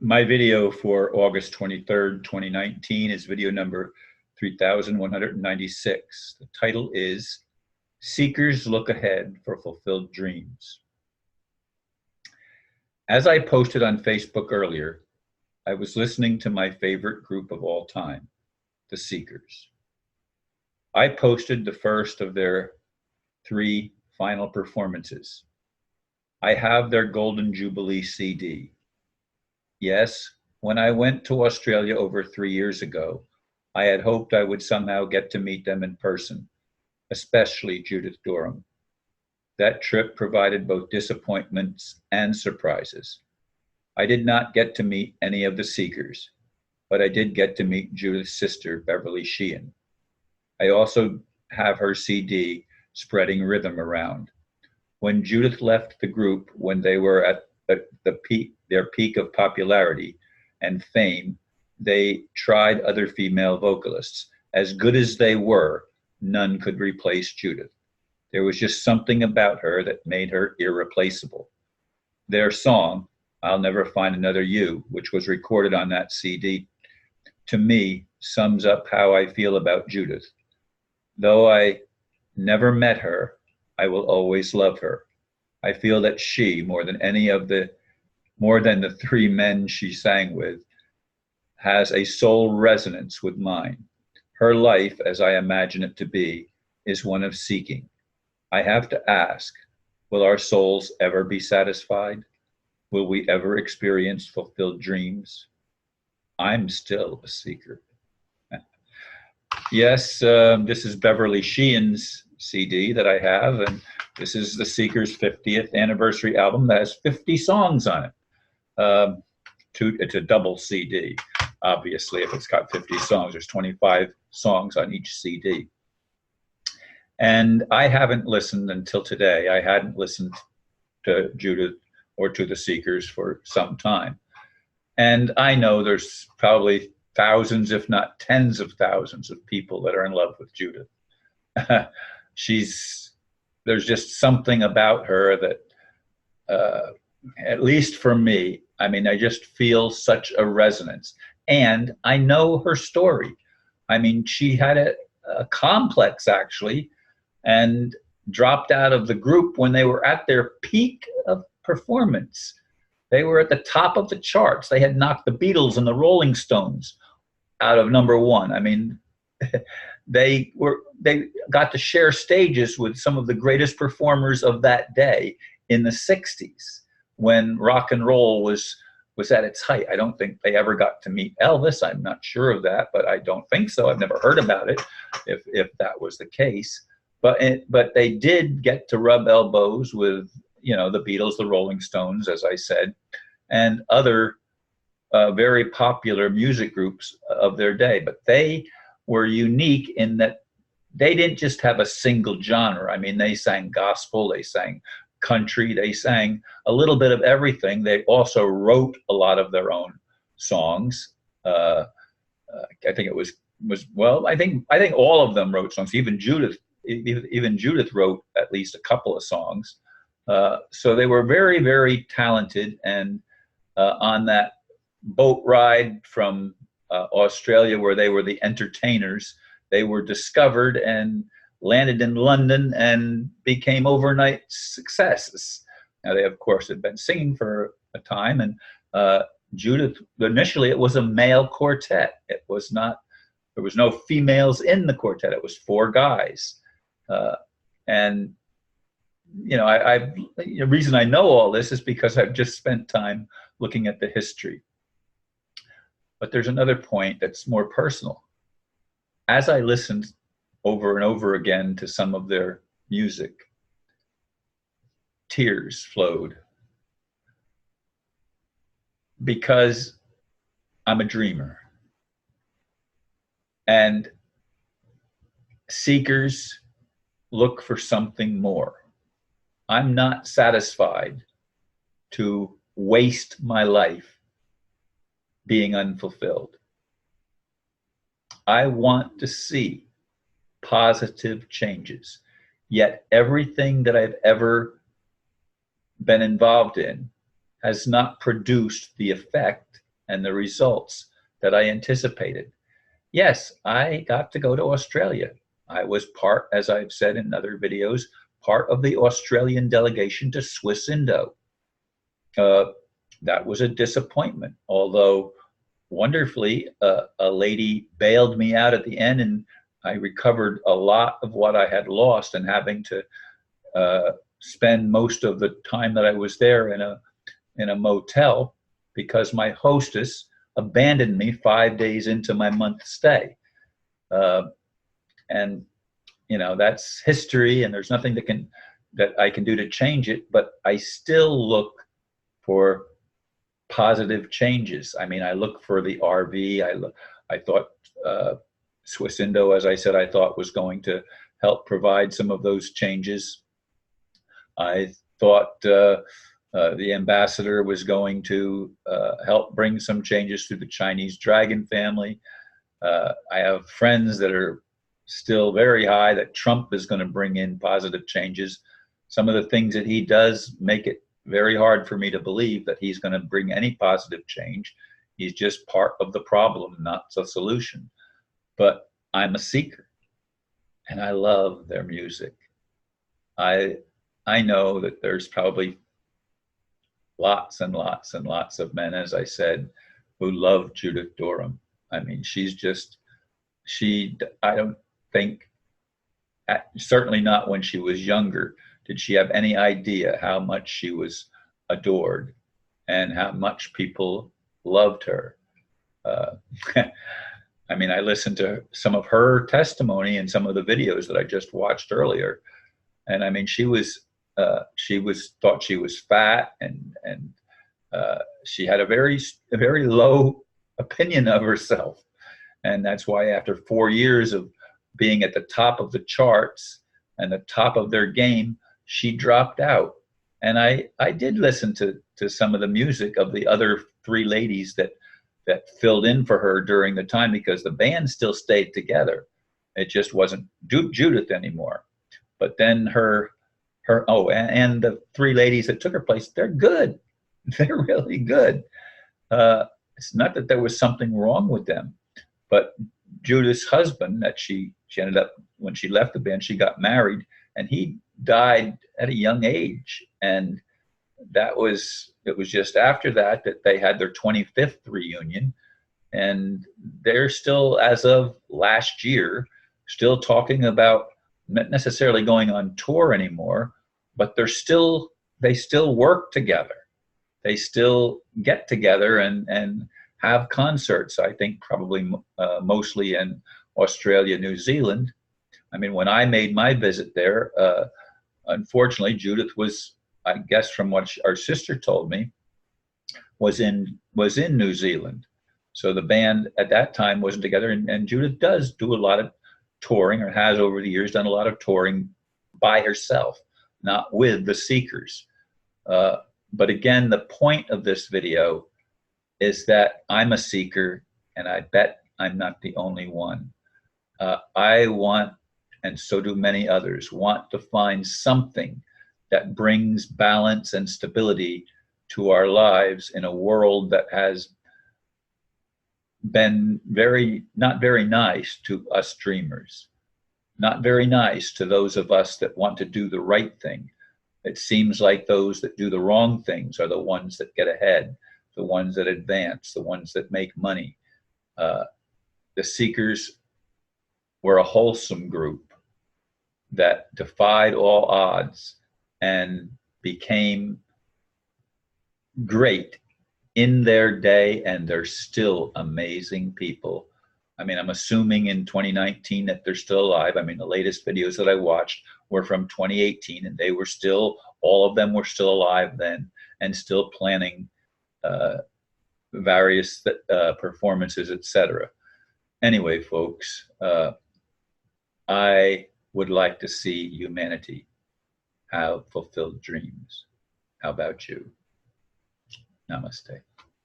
My video for August 23rd, 2019 is video number 3196. The title is Seekers Look Ahead for Fulfilled Dreams. As I posted on Facebook earlier, I was listening to my favorite group of all time, the Seekers. I posted the first of their 3 final performances. I have their Golden Jubilee CD. Yes, when I went to Australia over 3 years ago, I had hoped I would somehow get to meet them in person, especially Judith Durham. That trip provided both disappointments and surprises. I did not get to meet any of the Seekers, but I did get to meet Judith's sister, Beverly Sheehan. I also have her CD, Spreading Rhythm, around. When Judith left the group when they were at their peak of popularity and fame, they tried other female vocalists. As good as they were, none could replace Judith. There was just something about her that made her irreplaceable. Their song, I'll Never Find Another You, which was recorded on that CD, to me sums up how I feel about Judith. Though I never met her, I will always love her. I feel that she, more than the 3 men she sang with, has a soul resonance with mine. Her life, as I imagine it to be, is one of seeking. I have to ask, will our souls ever be satisfied? Will we ever experience fulfilled dreams? I'm still a seeker. Yes, this is Beverly Sheehan's CD that I have, and this is the Seekers' 50th anniversary album that has 50 songs on it. It's a double CD. Obviously, if it's got 50 songs, there's 25 songs on each CD. And I haven't listened until today. I hadn't listened to Judith or to the Seekers for some time. And I know there's probably thousands, if not tens of thousands of people that are in love with Judith. There's just something about her that, at least for me, I mean, I just feel such a resonance. And I know her story. I mean, she had a complex, actually, and dropped out of the group when they were at their peak of performance. They were at the top of the charts. They had knocked the Beatles and the Rolling Stones out of #1. I mean, they got to share stages with some of the greatest performers of that day in the 60s when rock and roll was at its height. I don't think they ever got to meet Elvis. I'm not sure of that, but I don't think so. I've never heard about it, if that was the case. But they did get to rub elbows with, the Beatles, the Rolling Stones, as I said, and other very popular music groups of their day. But they were unique in that they didn't just have a single genre. I mean, they sang gospel, they sang country, they sang a little bit of everything. They also wrote a lot of their own songs. I think it was well, I think all of them wrote songs. Even Judith wrote at least a couple of songs. So they were very, very talented. And on that boat ride from Australia, where they were the entertainers, they were discovered and landed in London and became overnight successes. Now, they, of course, had been singing for a time. And Judith, initially, it was a male quartet. There was no females in the quartet. It was 4 guys. And the reason I know all this is because I've just spent time looking at the history. But there's another point that's more personal. As I listened over and over again to some of their music, tears flowed, because I'm a dreamer. And seekers look for something more. I'm not satisfied to waste my life being unfulfilled. I want to see positive changes. Yet everything that I've ever been involved in has not produced the effect and the results that I anticipated. Yes, I got to go to Australia. I was part, as I've said in other videos, part of the Australian delegation to Swiss Indo. That was a disappointment, although wonderfully, a lady bailed me out at the end, and I recovered a lot of what I had lost, and having to spend most of the time that I was there in a motel because my hostess abandoned me 5 days into my month stay. And you know, that's history, and there's nothing that I can do to change it, but I still look for positive changes. I mean, I look for the RV. I thought Swiss Indo, as I said, I thought was going to help provide some of those changes. I thought the ambassador was going to help bring some changes to the Chinese dragon family. I have friends that are still very high that Trump is going to bring in positive changes. Some of the things that he does make it very hard for me to believe that he's going to bring any positive change. He's just part of the problem, not the solution. But I'm a seeker, and I love their music. I know that there's probably lots and lots and lots of men, as I said, who love Judith Durham. I mean, I don't think, certainly not when she was younger, did she have any idea how much she was adored and how much people loved her. I mean, I listened to some of her testimony in some of the videos that I just watched earlier, and I mean, she thought she was fat, and she had a very low opinion of herself, and that's why after 4 years of being at the top of the charts and the top of their game, she dropped out. And I did listen to some of the music of the other 3 ladies that filled in for her during the time, because the band still stayed together. It just wasn't Judith anymore. But then and the 3 ladies that took her place, they're good. They're really good. It's not that there was something wrong with them, but Judith's husband, that she ended up, when she left the band, she got married, and he died at a young age. And it was just after that they had their 25th reunion, and they're still, as of last year, still talking about not necessarily going on tour anymore, but they still work together. They still get together and have concerts, I think probably mostly in Australia, New Zealand. I mean, when I made my visit there, unfortunately, Judith was, I guess from what our sister told me, was in New Zealand. So the band at that time wasn't together, and Judith does do a lot of touring, or has over the years done a lot of touring by herself, not with the Seekers. But again, the point of this video is that I'm a seeker, and I bet I'm not the only one. I want, and so do many others, want to find something that brings balance and stability to our lives in a world that has been not very nice to us dreamers, not very nice to those of us that want to do the right thing. It seems like those that do the wrong things are the ones that get ahead, the ones that advance, the ones that make money. The Seekers were a wholesome group that defied all odds and became great in their day, and they're still amazing people. I mean, I'm assuming in 2019 that they're still alive. I mean, the latest videos that I watched were from 2018, and all of them were still alive then, and still planning various performances, etc. Anyway, folks, I would like to see humanity have fulfilled dreams. How about you? Namaste.